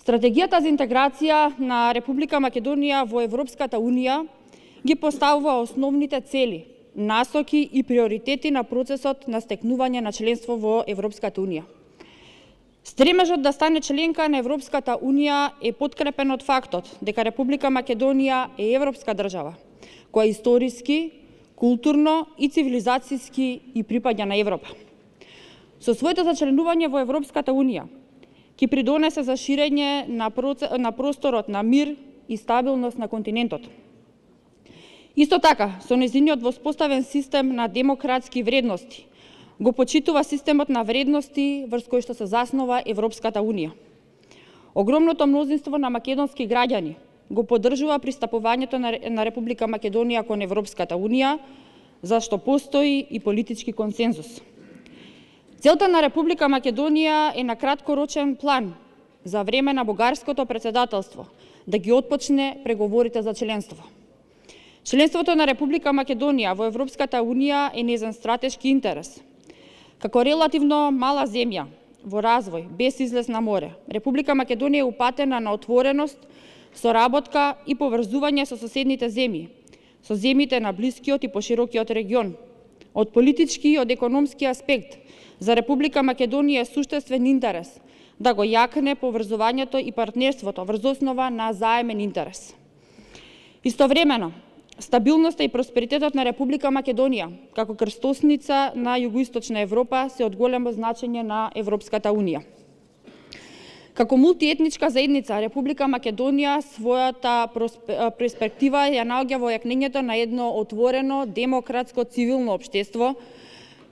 Стратегијата за интеграција на Република Македонија во Европската Унија ги поставува основните цели, насоки и приоритети на процесот на стекнување на членство во Европската Унија. Стремежот да стане членка на Европската Унија е подкрепен од фактот дека Република Македонија е европска држава, која историски, културно и цивилизацијски и припаѓа на Европа. Со своето зачленување во Европската Унија ќе придонесе за ширење на просторот на мир и стабилност на континентот. Исто така, со нејзиниот воспоставен систем на демократски вредности, го почитува системот на вредности врз кој што се заснова Европската Унија. Огромното мнозинство на македонски граѓани го поддржува пристапувањето на Република Македонија кон Европската Унија, за што постои и политички консензус. Целта на Република Македонија е на краткорочен план за време на бугарското претседателство да ги отпочне преговорите за членство. Членството на Република Македонија во Европската Унија е нејзин стратешки интерес. Како релативно мала земја во развој, без излез на море, Република Македонија е упатена на отвореност, соработка и поврзување со соседните земји, со земјите на блискиот и поширокиот регион. Од политички и од економски аспект, за Република Македонија е суштествен интерес да го јакне поврзувањето и партнерството врз основа на заемен интерес. Истовремено, стабилноста и просперитетот на Република Македонија, како крстосница на југоисточна Европа, се од големо значење на Европската Унија. Како мултиетничка заедница, Република Македонија својата перспектива ја наоѓа во јакнењето на едно отворено, демократско, цивилно општество,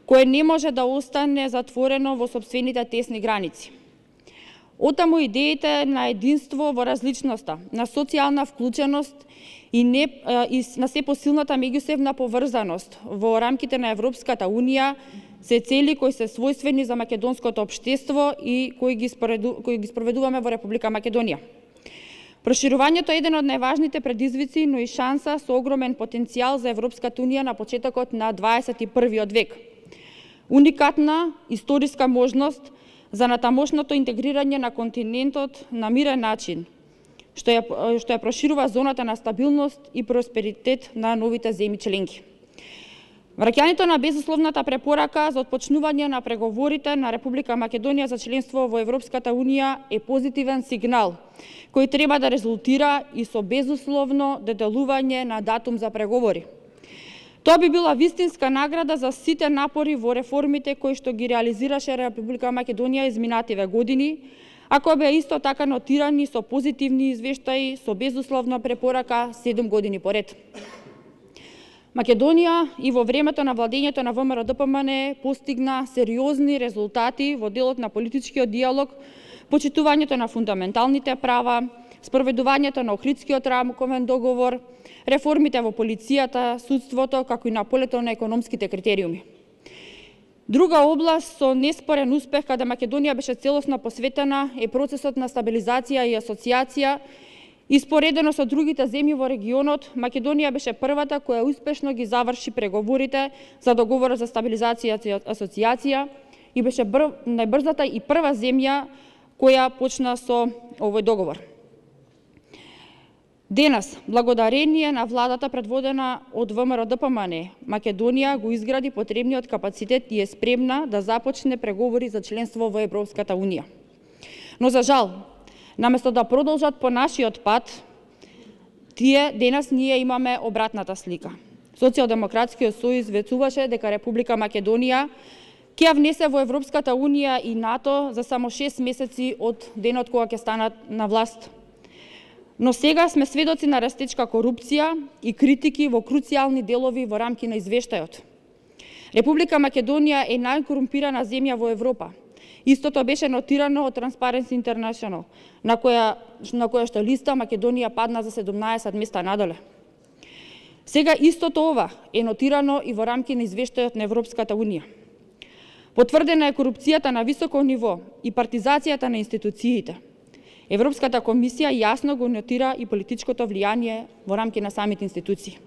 кое не може да остане затворено во сопствените тесни граници. Отаму идеите на единство во различноста, на социјална вклученост и на се посилната меѓусебна поврзаност во рамките на Европската Унија се цели кои се својствени за македонското општество и кои ги спроведуваме во Република Македонија. Проширувањето е еден од најважните предизвици, но и шанса со огромен потенцијал за Европската Унија на почетокот на 21. век. Уникатна историска можност за натамошното интегрирање на континентот на мирен начин, што ја проширува зоната на стабилност и просперитет на новите земји членки. Враќањето на безусловната препорака за отпочнување на преговорите на Република Македонија за членство во Европската Унија е позитивен сигнал, кој треба да резултира и со безусловно деделување на датум за преговори. Тоа би била вистинска награда за сите напори во реформите кои што ги реализираше Република Македонија изминативе години, ако беа исто така нотирани со позитивни извештаи со безусловна препорака 7 години поред. Македонија и во времето на владењето на ВМРО ДПМН постигна сериозни резултати во делот на политичкиот диалог, почитувањето на фундаменталните права, спроведувањето на Охридскиот рамковен договор, реформите во полицијата, судството, како и на полето на економските критериуми. Друга област со неспорен успех каде Македонија беше целосно посветена е процесот на стабилизација и асоциација. И споредено со другите земји во регионот, Македонија беше првата која успешно ги заврши преговорите за договорот за стабилизација и асоциација и беше најбрзата и прва земја која почна со овој договор. Денес, благодарение на владата предводена од ВМРО ДПМН, Македонија го изгради потребниот капацитет и е спремна да започне преговори за членство во Европската Унија. Но за жал, наместо да продолжат по нашиот пат, денес ние имаме обратната слика. Социјалдемократскиот сојуз вецуваше дека Република Македонија ќе ја внесе во Европската Унија и НАТО за само 6 месеци од денот кога ќе станат на власт. Но сега сме сведоци на растечка корупција и критики во круцијални делови во рамки на извештајот. Република Македонија е најкорумпирана земја во Европа. Истото беше нотирано од Transparency International, на која што листа Македонија падна за 17 места надоле. Сега истото ова е нотирано и во рамки на извештајот на Европската Унија. Потврдена е корупцијата на високо ниво и партизацијата на институциите. Европската комисија јасно го нотира и политичкото влијание во рамки на самите институции.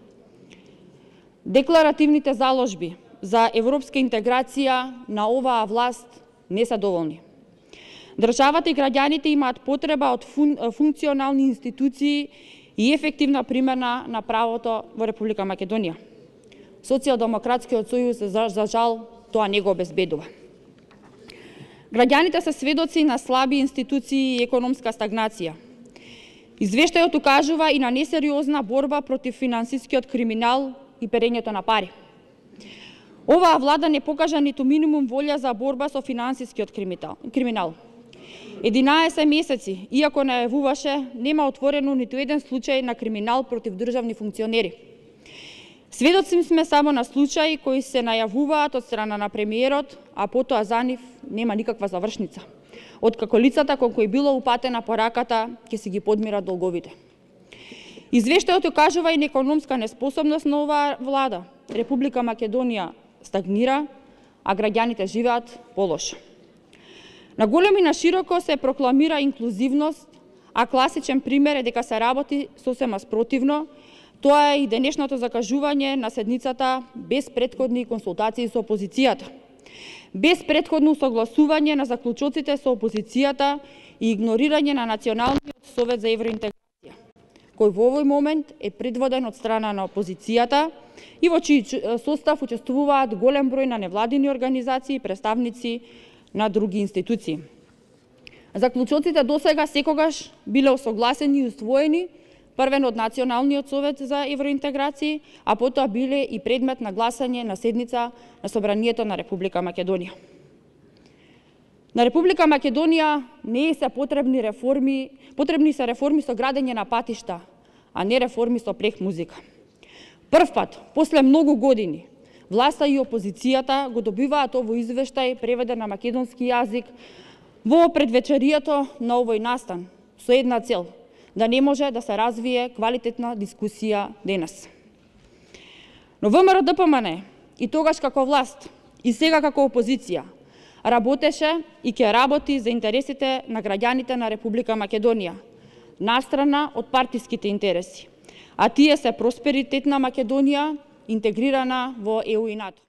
Декларативните заложби за европска интеграција на оваа власт не се доволни. Државата и граѓаните имаат потреба од функционални институции и ефективна примена на правото во Република Македонија. Социјалдемократскиот сојуз за жал тоа не го обезбедува. Граѓаните се сведоци на слаби институции и економска стагнација. Извештајот укажува и на несериозна борба против финансискиот криминал и перењето на пари. Оваа влада не покажа ниту минимум волја за борба со финансискиот криминал. 11 месеци, иако најавуваше, нема отворено ниту еден случај на криминал против државни функционери. Сведоци сме само на случаи кои се најавуваат од страна на премиерот, а потоа за нив нема никаква завршница. Откако лицата кон кои било упатена пораката ќе си ги подмират долговите. Извештајот кажува и на економска неспособност на оваа влада. Република Македонија стагнира, а граѓаните живеат полошо. На голем и на широко се прокламира инклузивност, а класичен пример е дека се работи сосема спротивно. Тоа е и денешното закажување на седницата без претходни консултации со опозицијата, без претходно согласување на заклучоците со опозицијата и игнорирање на Националниот совет за евроинтеграција, кој во овој момент е предводен од страна на опозицијата и во чиј состав учествуваат голем број на невладини организации и представници на други институции. Заклучоците досега секогаш биле осогласени и усвоени, првен од Националниот совет за евроинтеграција, а потоа биле и предмет на гласање на седница на Собранието на Република Македонија. На Република Македонија не се потребни се реформи со градење на патишта, а не реформи со плех музика. Првпат, после многу години, власта и опозицијата го добиваат овој извештај преведен на македонски јазик во предвечерието на овој настан, со една цел – да не може да се развие квалитетна дискусија денес. Но ВМРО-ДПМН и тогаш како власт и сега како опозиција работеше и ќе работи за интересите на граѓаните на Република Македонија, настрана од партиските интереси, а тие се просперитетна Македонија интегрирана во ЕУ и НАТО.